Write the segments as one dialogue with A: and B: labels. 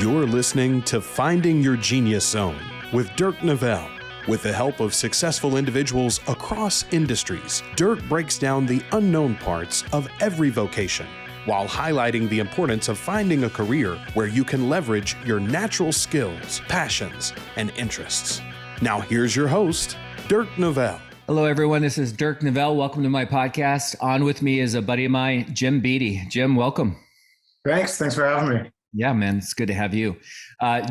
A: You're listening to Finding Your Genius Zone with Dirk Nevelle. With the help of successful individuals across industries, Dirk breaks down the unknown parts of every vocation while highlighting the importance of finding a career where you can leverage your natural skills, passions, and interests. Now here's your host, Dirk Nevelle.
B: Hello, everyone. This is Dirk Nevelle. Welcome to my podcast. On with me is a buddy of mine, Jim Beatty. Jim, welcome.
C: Thanks for having me.
B: Yeah, man, it's good to have you.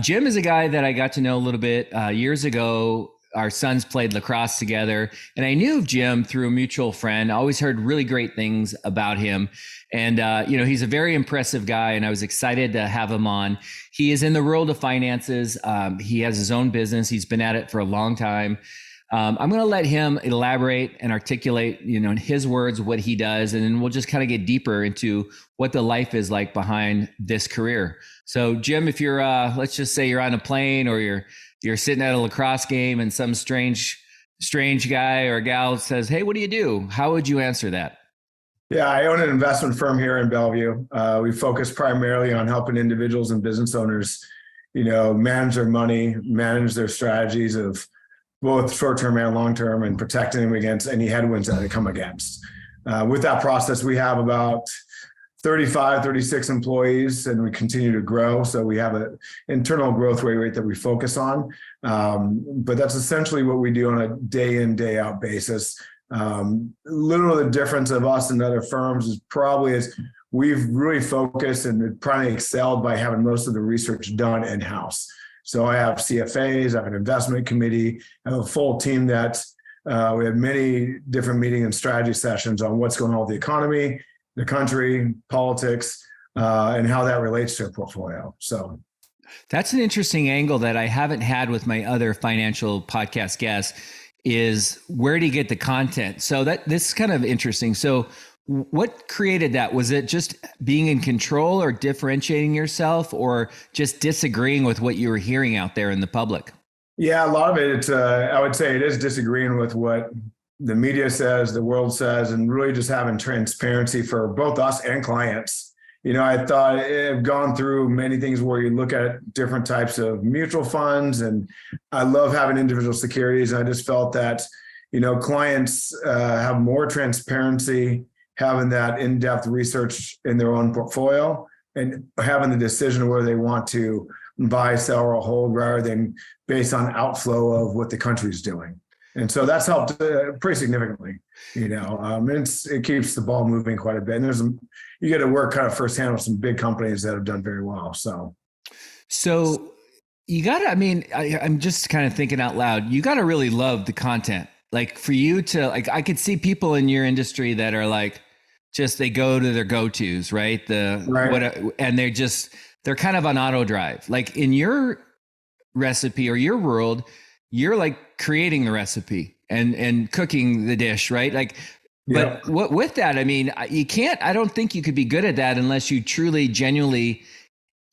B: Jim is a guy that I got to know a little bit years ago. Our sons played lacrosse together, and I knew of Jim through a mutual friend. I always heard really great things about him. And, he's a very impressive guy, and I was excited to have him on. He is in the world of finances. He has his own business. He's been at it for a long time. I'm going to let him elaborate and articulate, in his words, what he does. And then we'll just kind of get deeper into what the life is like behind this career. So Jim, if you're, let's just say you're on a plane or you're sitting at a lacrosse game and some strange guy or gal says, "Hey, what do you do?" How would you answer that?
C: Yeah, I own an investment firm here in Bellevue. We focus primarily on helping individuals and business owners, manage their money, manage their strategies of both short-term and long-term, and protecting them against any headwinds that they come against. With that process, we have about 36 employees, and we continue to grow. So we have an internal growth rate that we focus on. But that's essentially what we do on a day in, day out basis. Literally the difference of us and other firms is we've really focused and probably excelled by having most of the research done in-house. So I have CFAs, I have an investment committee, I have a full team that we have many different meeting and strategy sessions on what's going on with the economy, the country, politics, and how that relates to a portfolio. So
B: that's an interesting angle that I haven't had with my other financial podcast guests is where do you get the content? So this is kind of interesting. So what created that? Was it just being in control or differentiating yourself or just disagreeing with what you were hearing out there in the public?
C: Yeah, a lot of it, I would say it is disagreeing with what the media says, the world says, and really just having transparency for both us and clients. I thought I've gone through many things where you look at different types of mutual funds, and I love having individual securities. And I just felt that, clients have more transparency, having that in-depth research in their own portfolio and having the decision of whether they want to buy, sell, or hold rather than based on outflow of what the country's doing. And so that's helped pretty significantly, it keeps the ball moving quite a bit. And you get to work kind of firsthand with some big companies that have done very well. So you gotta, I'm just kind of thinking out loud, you gotta really love the content. Like for you to I could see people in your industry that are like, they go to their go-tos, right? And they're kind of on auto drive. Like in your recipe or your world, you're like creating the recipe and cooking the dish, right? Like, yeah.
B: But what with that, I don't think you could be good at that unless you truly, genuinely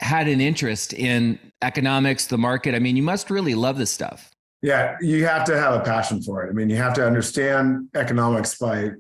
B: had an interest in economics, the market. You must really love this stuff.
C: Yeah, you have to have a passion for it. You have to understand economics by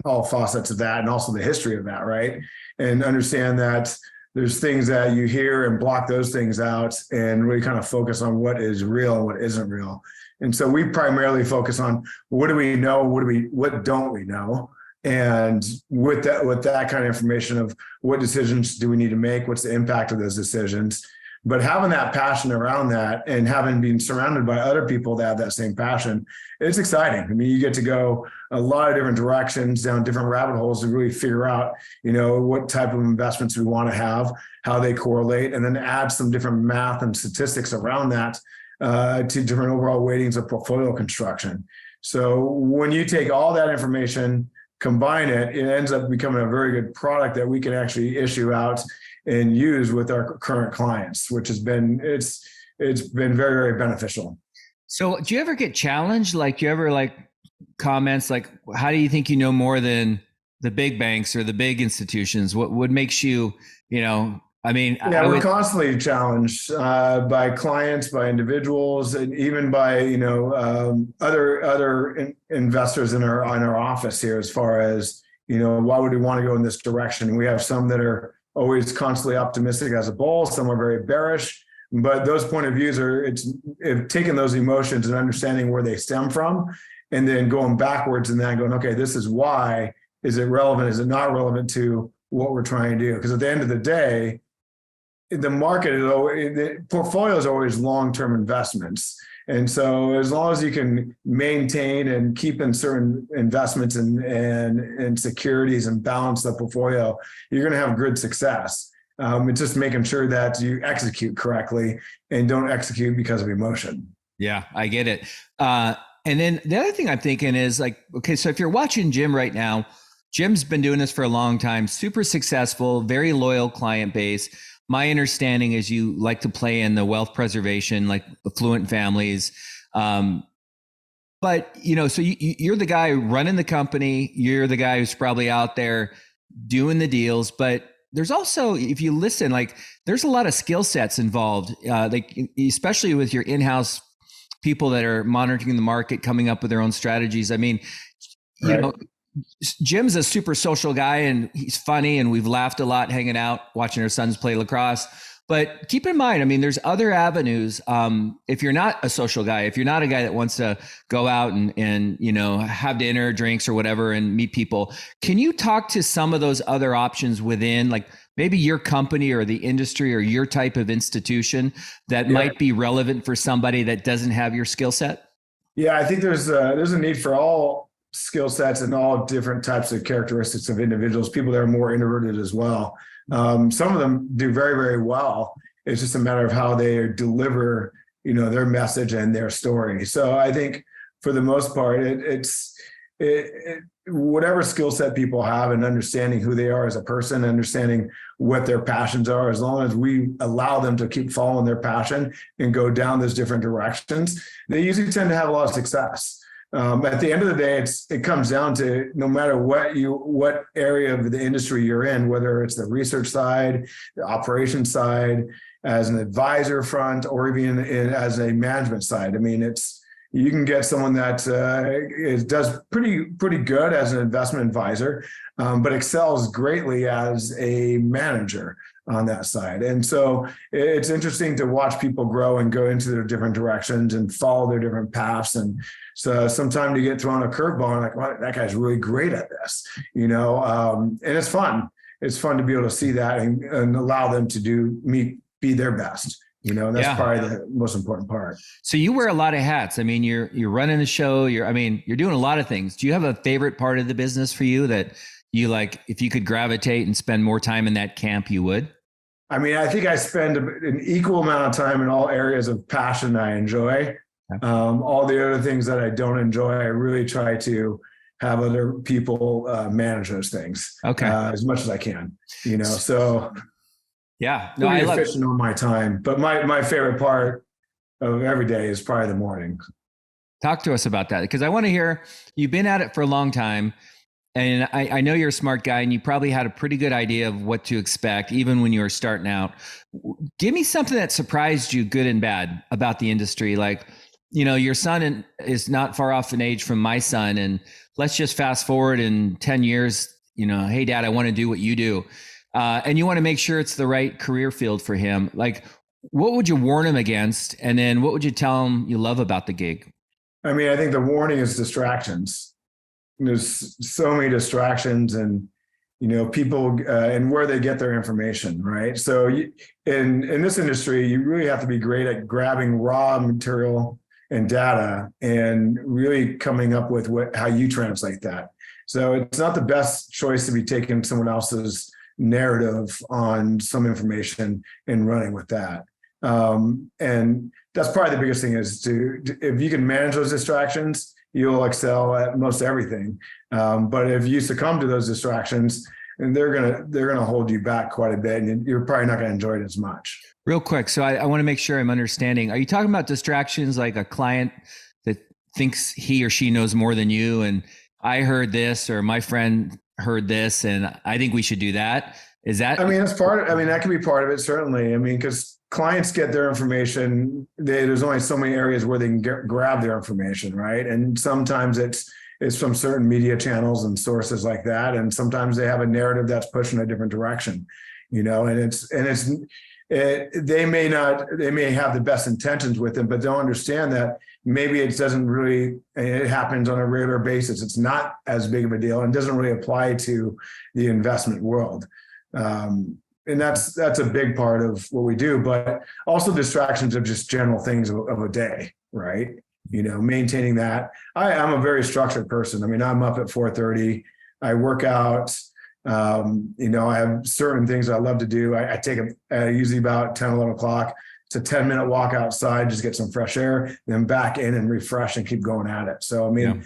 C: all facets of that and also the history of that, right? And understand that there's things that you hear and block those things out and really kind of focus on what is real and what isn't real. And so we primarily focus on what do we know, what don't we know? And with that kind of information of what decisions do we need to make, what's the impact of those decisions? But having that passion around that and having been surrounded by other people that have that same passion, it's exciting. You get to go a lot of different directions down different rabbit holes to really figure out, what type of investments we want to have, how they correlate, and then add some different math and statistics around that to different overall weightings of portfolio construction. So when you take all that information, combine it, it ends up becoming a very good product that we can actually issue out and use with our current clients, which has been, it's been very, very beneficial.
B: So do you ever get challenged? Like, do you ever comments like, how do you think you know more than the big banks or the big institutions? What makes you,
C: we're constantly challenged by clients, by individuals, and even by, other investors in our office here as far as, why would we want to go in this direction? We have some that are always constantly optimistic as a bull. Some are very bearish. But those point of views taking those emotions and understanding where they stem from, and then going backwards and then going, okay, this is why. Is it relevant? Is it not relevant to what we're trying to do? Because at the end of the day, the market the portfolio is always long-term investments. And so as long as you can maintain and keep in certain investments and securities and balance the portfolio, you're going to have good success. It's just making sure that you execute correctly and don't execute because of emotion.
B: Yeah, I get it. And then the other thing I'm thinking is like, okay, so if you're watching Jim right now, Jim's been doing this for a long time, super successful, very loyal client base. My understanding is you like to play in the wealth preservation, like affluent families. But, so you're the guy running the company. You're the guy who's probably out there doing the deals. But there's also, if you listen, like there's a lot of skill sets involved, like especially with your in-house people that are monitoring the market, coming up with their own strategies. I mean, Jim's a super social guy and he's funny and we've laughed a lot hanging out, watching our sons play lacrosse. But keep in mind, I mean, there's other avenues. If you're not a social guy, if you're not a guy that wants to go out and have dinner, drinks or whatever and meet people, can you talk to some of those other options within like maybe your company or the industry or your type of institution that might be relevant for somebody that doesn't have your skill set?
C: Yeah, I think there's a need for all skill sets and all different types of characteristics of individuals, people that are more introverted as well. Some of them do very, very well. It's just a matter of how they deliver, their message and their story. So I think for the most part, it's whatever skill set people have and understanding who they are as a person, understanding what their passions are, as long as we allow them to keep following their passion and go down those different directions, they usually tend to have a lot of success. At the end of the day, it comes down to no matter what area of the industry you're in, whether it's the research side, the operations side, as an advisor front, or even as a management side. I mean, you can get someone that does pretty good as an investment advisor, but excels greatly as a manager on that side. And so it's interesting to watch people grow and go into their different directions and follow their different paths. And so sometimes you get thrown a curveball and like, wow, that guy's really great at this, and it's fun. It's fun to be able to see that and allow them to be their best. That's probably the most important part.
B: So you wear a lot of hats. I mean, you're running the show. You're doing a lot of things. Do you have a favorite part of the business for you that you like, if you could gravitate and spend more time in that camp, you would?
C: I mean, I think I spend an equal amount of time in all areas of passion I enjoy. All the other things that I don't enjoy, I really try to have other people manage those things as much as I can, so.
B: Yeah, no, I love
C: efficient on my time, but my favorite part of every day is probably the morning.
B: Talk to us about that, because I want to hear, you've been at it for a long time, and I know you're a smart guy, and you probably had a pretty good idea of what to expect, even when you were starting out. Give me something that surprised you, good and bad, about the industry. Like, your son is not far off in age from my son, and let's just fast forward in 10 years, hey, Dad, I want to do what you do. And you want to make sure it's the right career field for him. Like, what would you warn him against? And then what would you tell him you love about the gig?
C: I mean, I think the warning is distractions. There's so many distractions and, people and where they get their information, right? So in this industry, you really have to be great at grabbing raw material and data and really coming up with how you translate that. So it's not the best choice to be taking someone else's narrative on some information and running with that. And that's probably the biggest thing is if you can manage those distractions, you'll excel at most everything. But if you succumb to those distractions, and they're gonna hold you back quite a bit, and you're probably not gonna enjoy it as much.
B: Real quick, so I want to make sure I'm understanding. Are you talking about distractions like a client that thinks he or she knows more than you, and I heard this, or my friend heard this, and I think we should do that? Is that?
C: I mean, that can be part of it, certainly. I mean, because clients get their information, there's only so many areas where they can grab their information, right? And sometimes it's from certain media channels and sources like that, and sometimes they have a narrative that's pushing a different direction, and it's they may have the best intentions with them, but don't understand that maybe it happens on a regular basis. It's not as big of a deal and doesn't really apply to the investment world. And that's a big part of what we do, but also distractions of just general things of a day, right? Maintaining that. I'm a very structured person. I mean, I'm up at 4:30. I work out. I have certain things I love to do. I take usually about 10, 11 o'clock. It's a 10-minute walk outside, just get some fresh air, then back in and refresh and keep going at it. So, I mean,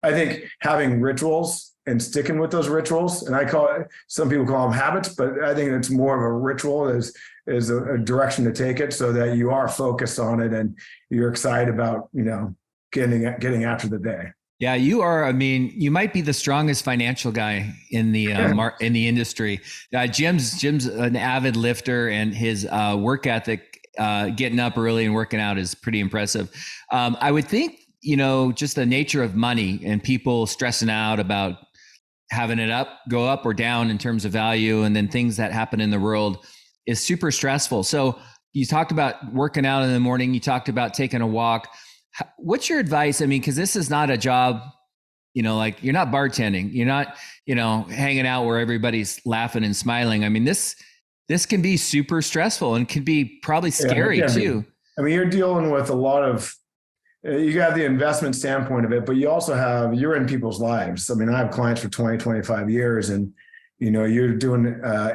C: I think having rituals and sticking with those rituals, and some people call them habits, but I think it's more of a ritual is a direction to take it so that you are focused on it and you're excited about, getting after the day.
B: Yeah, you are. I mean, you might be the strongest financial guy in the in the industry. Jim's an avid lifter, and his work ethic, getting up early and working out, is pretty impressive. I would think, just the nature of money and people stressing out about having it go up or down in terms of value, and then things that happen in the world is super stressful. So you talked about working out in the morning. You talked about taking a walk. What's your advice? I mean, because this is not a job, like you're not bartending, you're not, hanging out where everybody's laughing and smiling. I mean, this can be super stressful and can be probably scary too.
C: I mean, you're dealing with a lot of, you got the investment standpoint of it, but you also you're in people's lives. I mean, I have clients for 20, 25 years, and, you're doing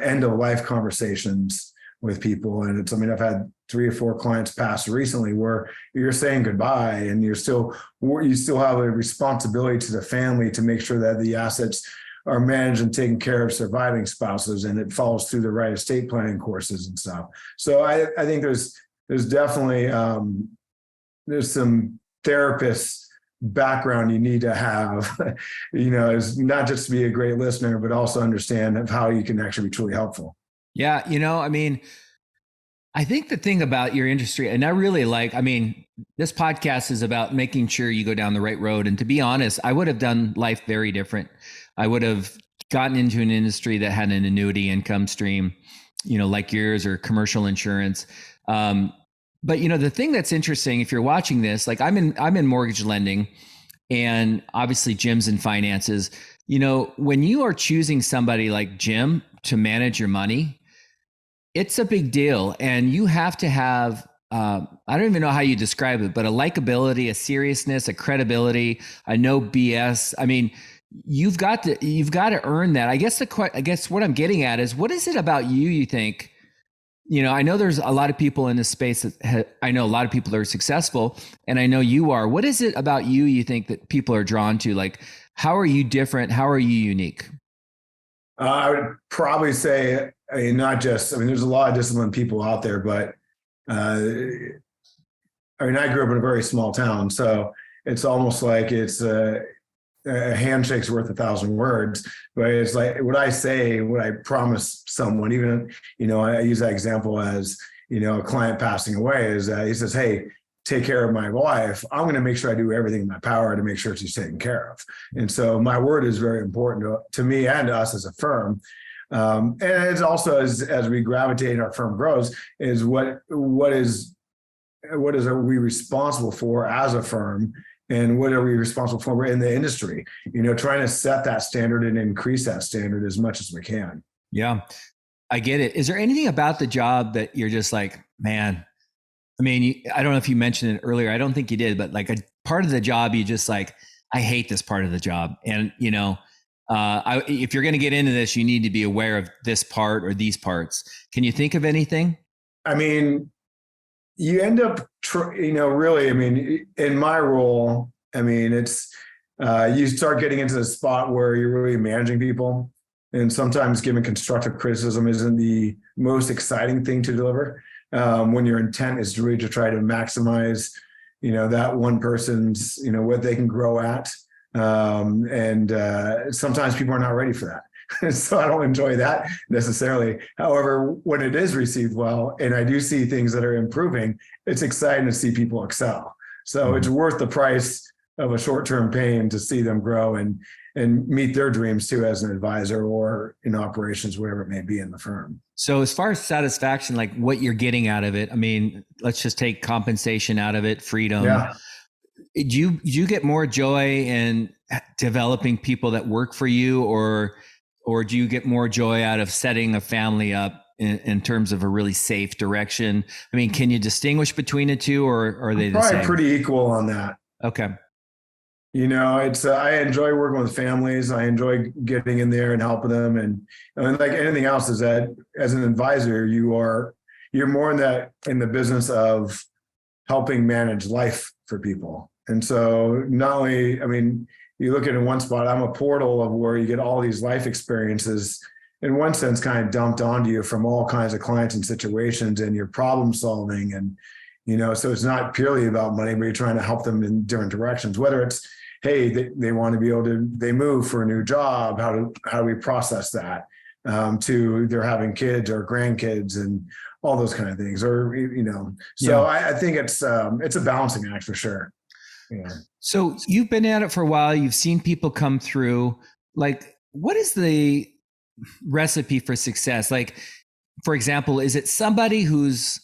C: end of life conversations with people. And I've had 3 or 4 clients pass recently where you're saying goodbye, and you still have a responsibility to the family to make sure that the assets are managed and taken care of surviving spouses, and it follows through the right estate planning courses and stuff. So I think there's definitely, there's some therapist background you need to have, is not just to be a great listener, but also understand of how you can actually be truly helpful.
B: Yeah. I mean, I think the thing about your industry, and I really this podcast is about making sure you go down the right road. And to be honest, I would have done life very different. I would have gotten into an industry that had an annuity income stream, like yours, or commercial insurance. But the thing that's interesting, if you're watching this, like I'm in mortgage lending, and obviously Jim's in finances. When you are choosing somebody like Jim to manage your money, it's a big deal. And you have to have, I don't even know how you describe it, but a likability, a seriousness, a credibility, a no BS. I mean, you've got to earn that. I guess what I'm getting at is, what is it about you think, I know there's a lot of people in this space I know a lot of people that are successful, and I know you are. What is it about you think that people are drawn to? Like, how are you different? How are you unique?
C: I would probably say, there's a lot of disciplined people out there, but I grew up in a very small town, so it's almost like it's a handshake's worth 1,000 words. But it's like what I say, what I promise someone, even, I use that example as, a client passing away, is that he says, "Hey, take care of my wife. I'm going to make sure I do everything in my power to make sure she's taken care of." And so my word is very important to me and to us as a firm. And it's also, as we gravitate and our firm grows, is what are we responsible for as a firm, and what are we responsible for in the industry? Trying to set that standard and increase that standard as much as we can.
B: Yeah, I get it. Is there anything about the job that you're just like, man? I mean, I don't know if you mentioned it earlier. I don't think you did, but like a part of the job, you just like, I hate this part of the job. And, if you're going to get into this, you need to be aware of this part or these parts. Can you think of anything?
C: I mean, you end up, really, in my role, it's, you start getting into the spot where you're really managing people. And sometimes giving constructive criticism isn't the most exciting thing to deliver. When your intent is really to try to maximize, that one person's, what they can grow at. And sometimes people are not ready for that. So I don't enjoy that necessarily. However, when it is received well, and I do see things that are improving, it's exciting to see people excel. So it's worth the price of a short-term pain to see them grow. And and meet their dreams too as an advisor or in operations, whatever it may be in the firm.
B: So as far as satisfaction, like what you're getting out of it, I mean, let's just take compensation out of it, freedom.
C: Yeah.
B: Do you get more joy in developing people that work for you, or do you get more joy out of setting a family up in terms of a really safe direction? I mean, can you distinguish between the two, or are they the
C: Probably
B: same?
C: pretty equal on that.
B: Okay.
C: You know, it's I enjoy working with families. I enjoy getting in there and helping them, and like anything else, is that as an advisor, you're more in the business of helping manage life for people. And so not only, I mean, you look at it in one spot, I'm a portal of where you get all these life experiences in one sense kind of dumped onto you from all kinds of clients and situations, and your problem solving. And, you know, so it's not purely about money, but you're trying to help them in different directions, whether it's, hey, they want to be able to, they move for a new job. How do we process that? To they're having kids or grandkids and all those kind of things, or, you know, so yeah. I think it's a balancing act for sure. Yeah.
B: So you've been at it for a while. You've seen people come through. Like, what is the recipe for success? Like, for example, is it somebody who's,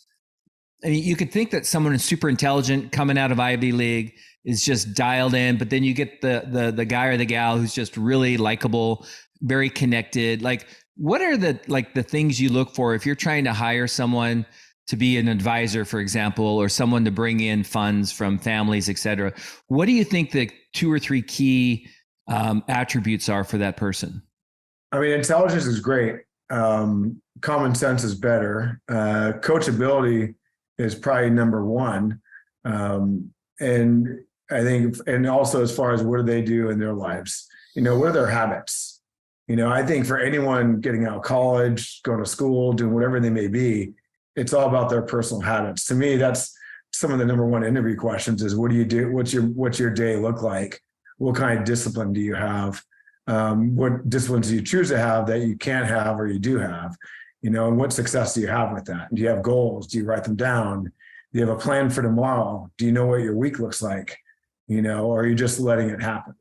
B: I mean, you could think that someone is super intelligent coming out of Ivy League is just dialed in, but then you get the guy or the gal who's just really likable, very connected. Like, what are the things you look for if you're trying to hire someone to be an advisor, for example, or someone to bring in funds from families, et cetera? What do you think the 2 or 3 key attributes are for that person?
C: I mean, intelligence is great. Common sense is better. Coachability is probably number 1. And I think, and also as far as what do they do in their lives? You know, what are their habits? You know, I think for anyone getting out of college, going to school, doing whatever they may be, it's all about their personal habits. To me, that's some of the number 1 interview questions is, what do you do? What's your day look like? What kind of discipline do you have? What disciplines do you choose to have that you can't have or you do have? You know, and what success do you have with that? Do you have goals? Do you write them down? Do you have a plan for tomorrow? Do you know what your week looks like? You know, or are you just letting it happen?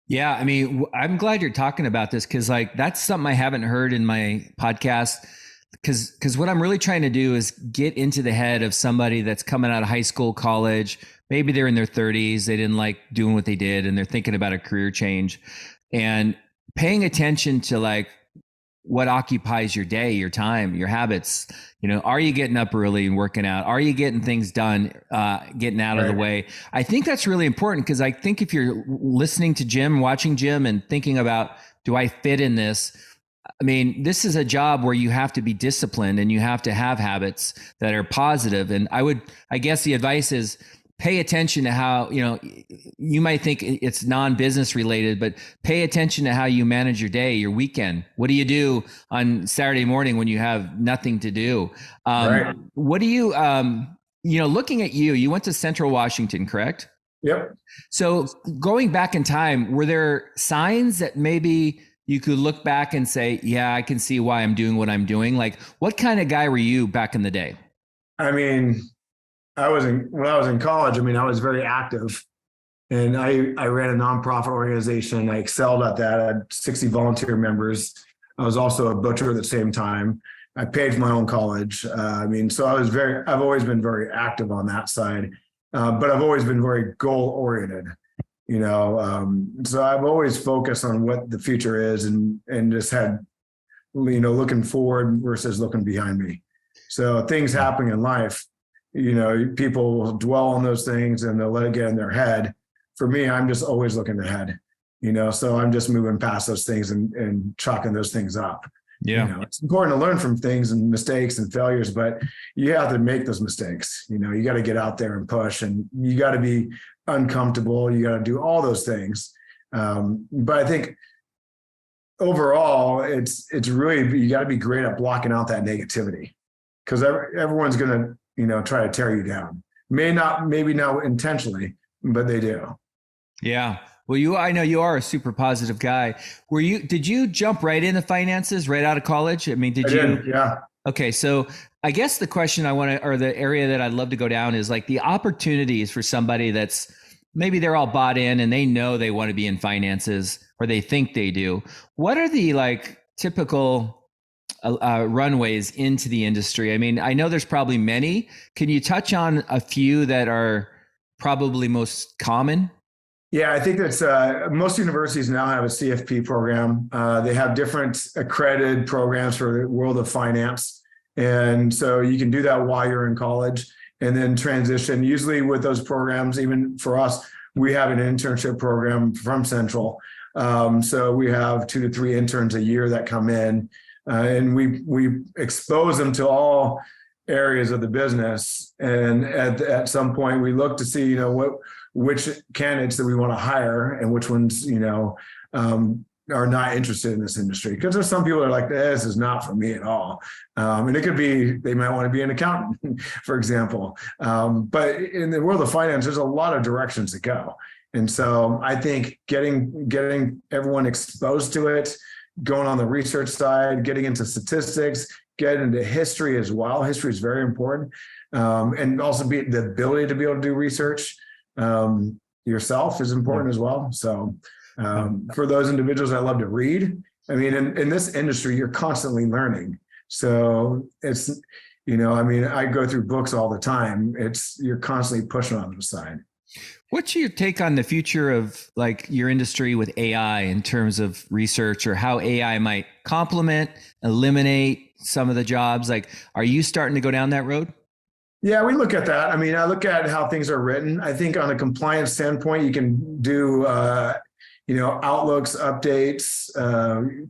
B: Yeah, I mean, I'm glad you're talking about this, because like that's something I haven't heard in my podcast. Because what I'm really trying to do is get into the head of somebody that's coming out of high school, college. Maybe they're in their 30s. They didn't like doing what they did, and they're thinking about a career change, and paying attention to like what occupies your day, your time, your habits. You know, are you getting up early and working out? Are you getting things done, getting out of the way? I think that's really important, because I think if you're listening to Jim, watching Jim, and thinking about, do I fit in this? I mean, this is a job where you have to be disciplined and you have to have habits that are positive. And I guess the advice is pay attention to how, you know, you might think it's non-business related, but pay attention to how you manage your day, your weekend. What do you do on Saturday morning when you have nothing to do?
C: Right.
B: What do you, you know, looking at you went to Central Washington, correct?
C: Yep.
B: So going back in time, were there signs that maybe you could look back and say, yeah, I can see why I'm doing what I'm doing? Like, what kind of guy were you back in the day?
C: I mean, when I was in college, I mean, I was very active, and I ran a nonprofit organization. I excelled at that. I had 60 volunteer members. I was also a butcher at the same time. I paid for my own college. I mean, so I've always been very active on that side, but I've always been very goal oriented. You know, so I've always focused on what the future is, and just had, you know, looking forward versus looking behind me. So things happening in life, you know, people will dwell on those things and they'll let it get in their head. For me, I'm just always looking ahead, you know, so I'm just moving past those things and chalking those things up.
B: Yeah.
C: You know, it's important to learn from things and mistakes and failures, but you have to make those mistakes. You know, you got to get out there and push, and you got to be uncomfortable. You got to do all those things. But I think overall, it's really, you got to be great at blocking out that negativity, because everyone's going to, you know, try to tear you down. Maybe not intentionally, but they do.
B: Yeah. Well, I know you are a super positive guy. Did you jump right into finances right out of college? I mean,
C: Yeah.
B: Okay. So I guess the question or the area that I'd love to go down is like the opportunities for somebody that's maybe they're all bought in and they know they want to be in finances, or they think they do. What are the like typical runways into the industry? I mean, I know there's probably many. Can you touch on a few that are probably most common?
C: Yeah, I think that's most universities now have a CFP program. They have different accredited programs for the world of finance. And so you can do that while you're in college and then transition. Usually with those programs, even for us, we have an internship program from Central. So we have 2 to 3 interns a year that come in, and we expose them to all areas of the business. And at some point we look to see, which candidates that we want to hire and which ones, are not interested in this industry. Because there's some people that are like, this is not for me at all. And it could be, they might want to be an accountant, for example. But in the world of finance, there's a lot of directions to go. And so I think getting everyone exposed to it, going on the research side, getting into statistics, getting into history as well. History is very important. And also the ability to be able to do research yourself is important as well. So for those individuals that love to read, I mean, in this industry, you're constantly learning. So it's, I go through books all the time. You're constantly pushing on the side.
B: What's your take on the future of like your industry with AI in terms of research, or how AI might complement, eliminate some of the jobs? Like, are you starting to go down that road?
C: Yeah, we look at that. I mean, I look at how things are written. I think on a compliance standpoint, you can do, outlooks, updates,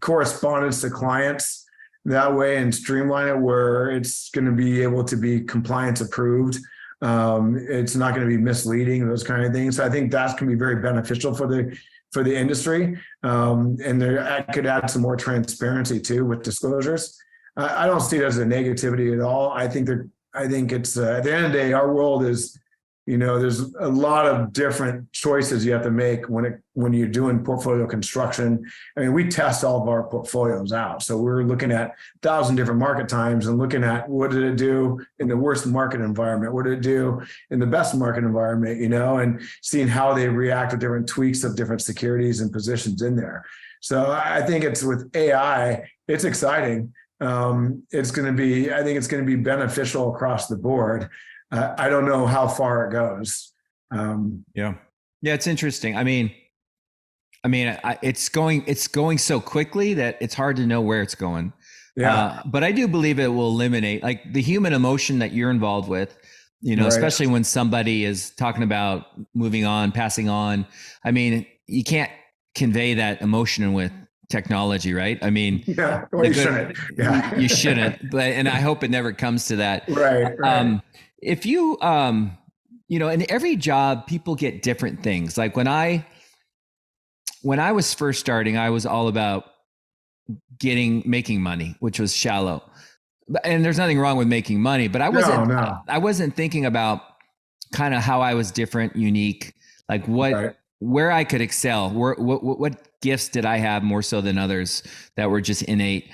C: correspondence to clients that way, and streamline it where it's going to be able to be compliance approved. It's not going to be misleading, those kind of things. So I think that's going to be very beneficial for the industry. And there could add some more transparency too with disclosures. I don't see it as a negativity at all. I think it's at the end of the day, our world is, there's a lot of different choices you have to make when you're doing portfolio construction. I mean, we test all of our portfolios out. So we're looking at 1,000 different market times and looking at what did it do in the worst market environment? What did it do in the best market environment, and seeing how they react to different tweaks of different securities and positions in there. So I think it's with AI, it's exciting. I think it's going to be beneficial across the board. I don't know how far it goes.
B: Yeah, it's interesting. I mean, it's going so quickly that it's hard to know where it's going.
C: Yeah.
B: But I do believe it will eliminate like the human emotion that you're involved with, right. Especially when somebody is talking about moving on, passing on. I mean, you can't convey that emotion with technology, right? I mean,
C: yeah, well, you shouldn't. Yeah.
B: You shouldn't, and I hope it never comes to that.
C: Right.
B: If you, in every job, people get different things. Like when I was first starting, I was all about making money, which was shallow. And there's nothing wrong with making money, but I wasn't thinking about kind of how I was different, unique, like where I could excel, what gifts did I have more so than others that were just innate.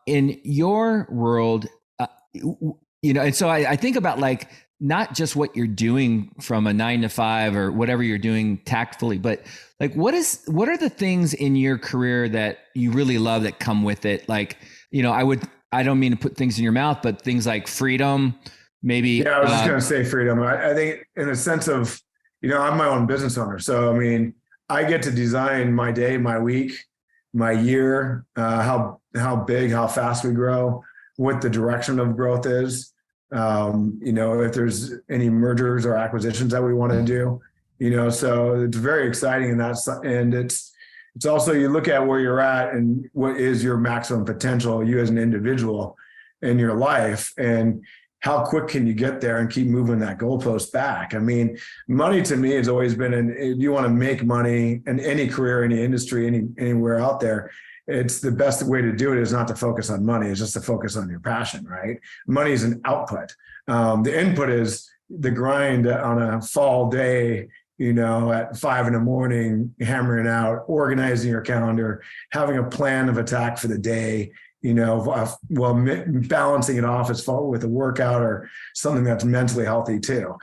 B: In your world, and so I think about like not just what you're doing from a 9 to 5 or whatever you're doing tactfully, but like what are the things in your career that you really love that come with it? Like, I don't mean to put things in your mouth, but things like freedom, maybe.
C: Yeah, I was just going to say freedom. I think in the sense of, I'm my own business owner. So, I mean, I get to design my day, my week, my year, how big, how fast we grow, what the direction of growth is. If there's any mergers or acquisitions that we want to do, so it's very exciting in that. And it's also, you look at where you're at and what is your maximum potential, you as an individual in your life, and how quick can you get there and keep moving that goalpost back? I mean, money to me has always been, if you want to make money in any career, any industry, anywhere out there, it's the best way to do it is not to focus on money. It's just to focus on your passion, right? Money is an output. The input is the grind on a fall day, at 5 a.m, hammering out, organizing your calendar, having a plan of attack for the day, while balancing it off with a workout or something that's mentally healthy too,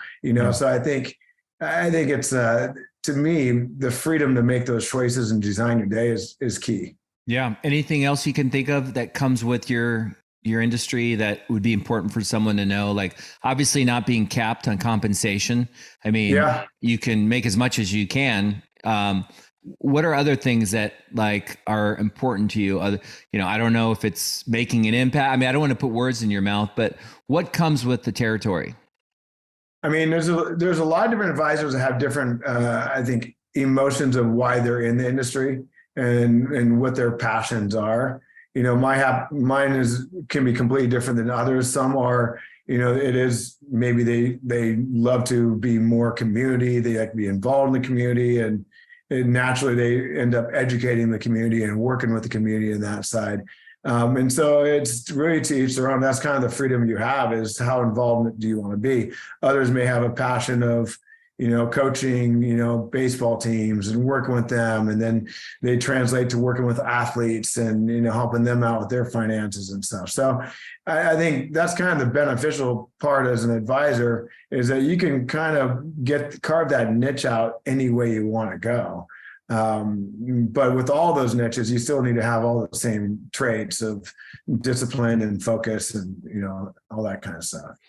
C: So I think I think it's to me, the freedom to make those choices and design your day is key.
B: Yeah. Anything else you can think of that comes with your industry that would be important for someone to know? Like, obviously not being capped on compensation. I mean,
C: Yeah.
B: you can make as much as you can. What are other things that like are important to you? I don't know if it's making an impact. I mean, I don't want to put words in your mouth, but what comes with the territory?
C: I mean, there's a lot of different advisors that have different, I think, emotions of why they're in the industry and what their passions are. Mine can be completely different than others. Some are, it is maybe they love to be more community. They like to be involved in the community, and naturally they end up educating the community and working with the community in that side. And so it's really to each their own. That's kind of the freedom you have, is how involved do you want to be. Others may have a passion of, coaching, baseball teams and working with them. And then they translate to working with athletes and, helping them out with their finances and stuff. So I think that's kind of the beneficial part as an advisor, is that you can kind of carve that niche out any way you want to go. But with all those niches, you still need to have all the same traits of discipline and focus and, all that kind of stuff.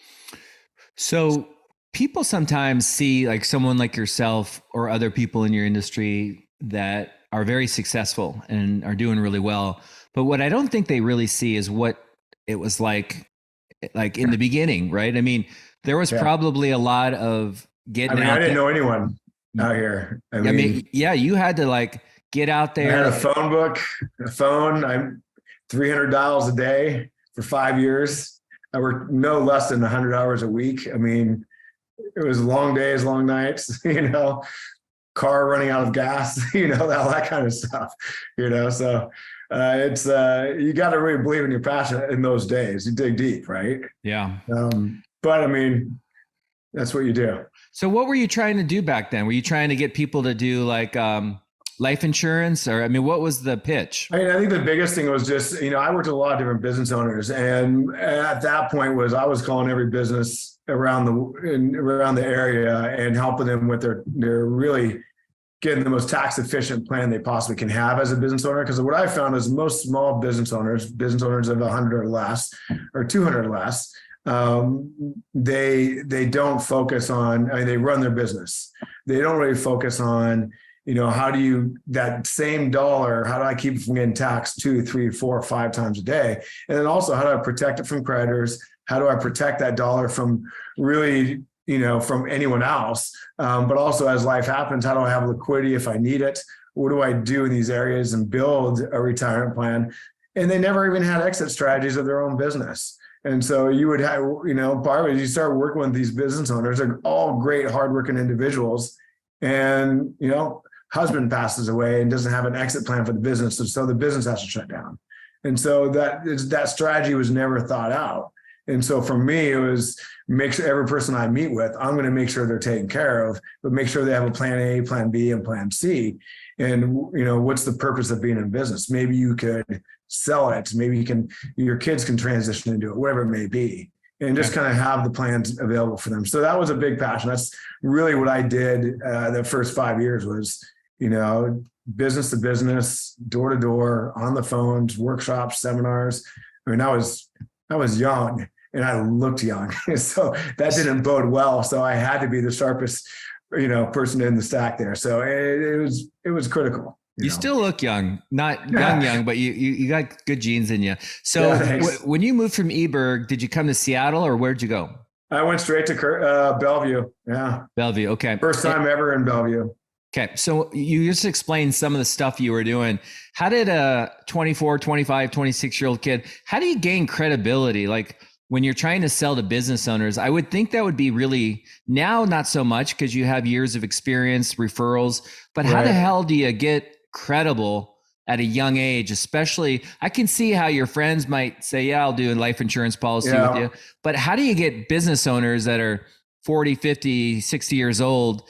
B: So people sometimes see like someone like yourself or other people in your industry that are very successful and are doing really well. But what I don't think they really see is what it was like in the beginning, right? I mean, there was probably a lot of getting out.
C: I didn't know anyone out here. I mean,
B: yeah, you had to like get out there.
C: I had a phone. I'm 300 dials a day for 5 years. I worked no less than 100 hours a week. I mean, it was long days, long nights, car running out of gas, all that kind of stuff, so it's, you got to really believe in your passion in those days. You dig deep, right?
B: Yeah.
C: But I mean, that's what you do.
B: So what were you trying to do back then? Were you trying to get people to do like, life insurance, or, I mean, what was the pitch?
C: I think the biggest thing was just, I worked with a lot of different business owners. And at that point I was calling every business around the area and helping them with their really getting the most tax efficient plan they possibly can have as a business owner. Because what I found is most small business owners of 100 or less or 200 or less, they don't focus on, they run their business. They don't really focus on, how do you, that same dollar, how do I keep it from getting taxed 2, 3, 4, 5 times a day? And then also, how do I protect it from creditors? How do I protect that dollar from really, from anyone else? But also, as life happens, how do I have liquidity if I need it? What do I do in these areas and build a retirement plan? And they never even had exit strategies of their own business. And so you would have, part of it, you start working with these business owners. They're all great, hardworking individuals. And, husband passes away and doesn't have an exit plan for the business. And so the business has to shut down. And so that strategy was never thought out. And so for me, it was make sure every person I meet with, I'm going to make sure they're taken care of, but make sure they have a plan A, plan B, and plan C. And, what's the purpose of being in business? Maybe you could sell it. Maybe your kids can transition into it, whatever it may be. And just kind of have the plans available for them. So that was a big passion. That's really what I did the first 5 years was, business to business, door to door, on the phones, workshops, seminars. I mean, I was young and I looked young. So that didn't bode well. So I had to be the sharpest, person in the stack there. So it was critical.
B: You still look young, not young, but you got good genes in you. So when you moved from Eberg, did you come to Seattle or where'd you go?
C: I went straight to Bellevue. Yeah.
B: Bellevue. Okay.
C: First time ever in Bellevue.
B: Okay. So you just explained some of the stuff you were doing. How did a 24, 25, 26-year-old kid, how do you gain credibility? Like when you're trying to sell to business owners, I would think that would be really, now not so much because you have years of experience, referrals, but how the hell do you get credible at a young age? Especially, I can see how your friends might say, yeah, I'll do a life insurance policy with you. But how do you get business owners that are 40, 50, 60 years old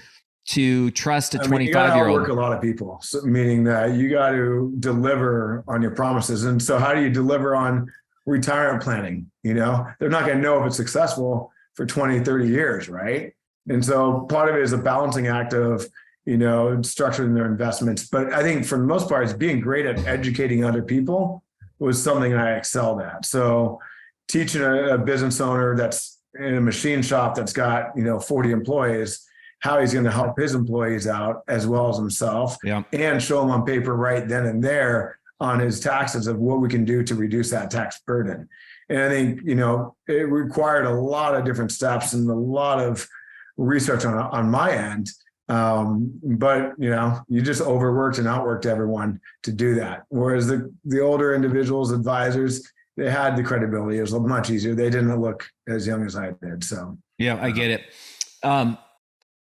B: to trust a 25-year-old? You got to
C: work a lot of people, so, meaning that you got to deliver on your promises. And so how do you deliver on retirement planning? They're not going to know if it's successful for 20, 30 years, right? And so part of it is a balancing act of, structuring their investments. But I think for the most part, it's being great at educating other people was something I excelled at. So teaching a business owner that's in a machine shop that's got, 40 employees, how he's going to help his employees out as well as himself, and show him on paper right then and there on his taxes of what we can do to reduce that tax burden. And I think, it required a lot of different steps and a lot of research on my end. But you just overworked and outworked everyone to do that. Whereas the older individuals, advisors, they had the credibility. It was much easier. They didn't look as young as I did. So
B: yeah, I get it.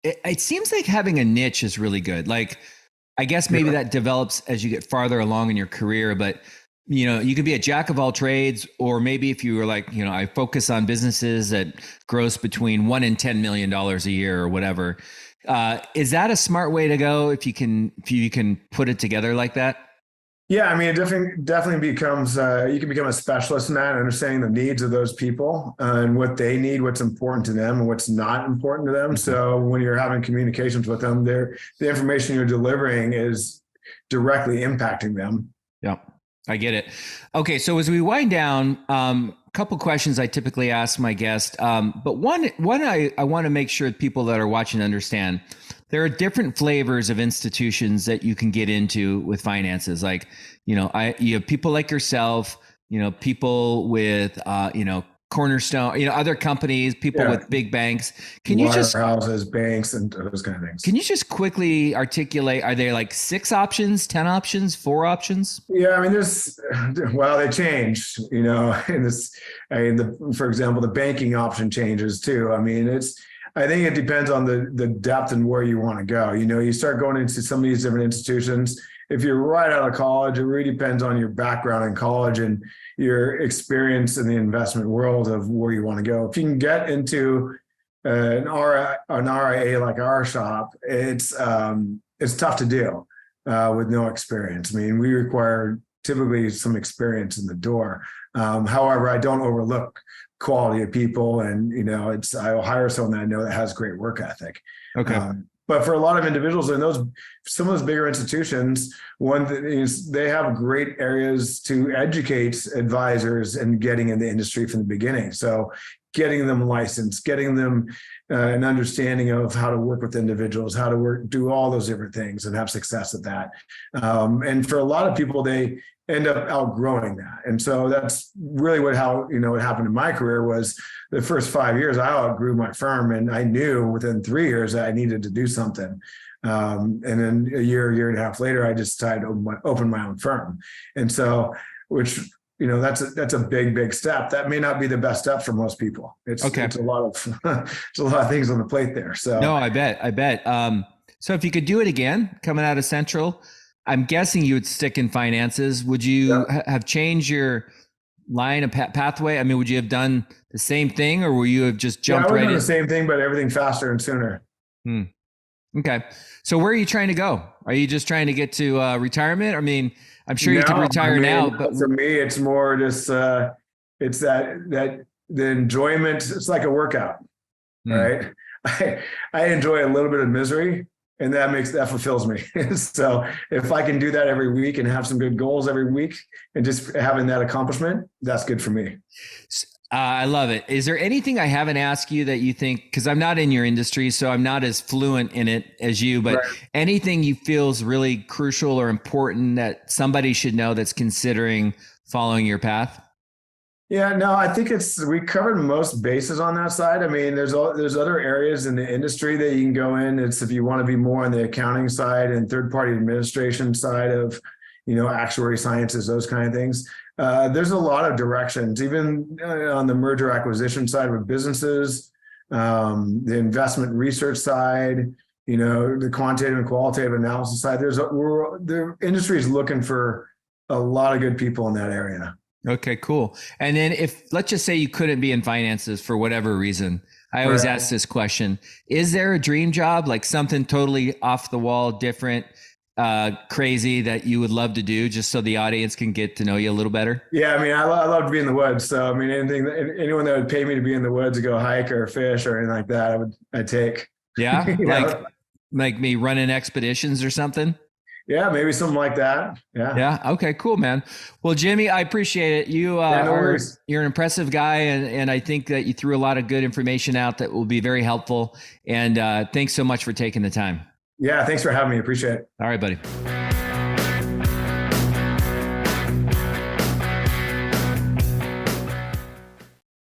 B: It seems like having a niche is really good. Like, I guess maybe that develops as you get farther along in your career, but you could be a jack of all trades, or maybe if you were like, I focus on businesses that gross between $1 and $10 million a year or whatever. Is that a smart way to go if you can put it together like that?
C: Yeah, I mean, it definitely becomes, you can become a specialist in that, understanding the needs of those people and what they need, what's important to them and what's not important to them. Mm-hmm. So when you're having communications with them, the information you're delivering is directly impacting them.
B: Yeah, I get it. Okay, so as we wind down, a couple questions I typically ask my guest, but one I want to make sure people that are watching understand. There are different flavors of institutions that you can get into with finances. Like, you have people like yourself, people with, Cornerstone, other companies, people with big banks. Can you just
C: houses, banks, and those kind of things.
B: Can you just quickly articulate? Are there like 6 options, 10 options, 4 options?
C: Yeah, I mean, they change. For example, the banking option changes too. I mean, I think it depends on the depth and where you want to go. You start going into some of these different institutions. If you're right out of college, it really depends on your background in college and your experience in the investment world of where you want to go. If you can get into an RIA like our shop, it's tough to do with no experience. I mean, we require typically some experience in the door. However, I don't overlook quality of people, and I'll hire someone that I know that has great work ethic.
B: Okay.
C: But for a lot of individuals in some of those bigger institutions, one is they have great areas to educate advisors and getting in the industry from the beginning. So getting them licensed, getting them an understanding of how to work with individuals, how to do all those different things and have success at that. And for a lot of people, they end up outgrowing that. And so that's really what happened in my career was the first 5 years I outgrew my firm, and I knew within 3 years that I needed to do something. And then a year and a half later, I just decided to open my own firm. And so, which, that's a big step. That may not be the best step for most people. It's a lot of things on the plate there. So
B: no, I bet. So if you could do it again, coming out of Central, I'm guessing you would stick in finances. Would you have changed your line of pathway? I mean, would you have done the same thing, or would you have just jumped right in?
C: The same thing, but everything faster and sooner.
B: Okay. So where are you trying to go? Are you just trying to get to retirement? I mean, I'm sure you could retire now, but
C: for me, it's more just it's that the enjoyment. It's like a workout, right? I enjoy a little bit of misery, and that fulfills me. So if I can do that every week and have some good goals every week and just having that accomplishment, that's good for me.
B: I love it. Is there anything I haven't asked you that you think, because I'm not in your industry, so I'm not as fluent in it as you, but anything you feel is really crucial or important that somebody should know that's considering following your path?
C: Yeah, no, I think we covered most bases on that side. I mean, there's other areas in the industry that you can go in. It's if you want to be more on the accounting side and third-party administration side of, actuary sciences, those kind of things. There's a lot of directions, even on the merger acquisition side with businesses, the investment research side, the quantitative and qualitative analysis side. The industry is looking for a lot of good people in that area.
B: Okay, cool. And then let's just say you couldn't be in finances for whatever reason, I always ask this question, is there a dream job, like something totally off the wall, different crazy that you would love to do, just so the audience can get to know you a little better?
C: Yeah, I mean, I love to be in the woods. So, I mean, anyone that would pay me to be in the woods to go hike or fish or anything like that, I'd take.
B: Yeah,
C: You know?
B: like me running expeditions or something.
C: Yeah, maybe something like that. Yeah.
B: Yeah. Okay. Cool, man. Well, Jimmy, I appreciate it. You
C: no worries.
B: you're an impressive guy, and I think that you threw a lot of good information out that will be very helpful. And thanks so much for taking the time.
C: Yeah, thanks for having me. Appreciate it.
B: All right, buddy.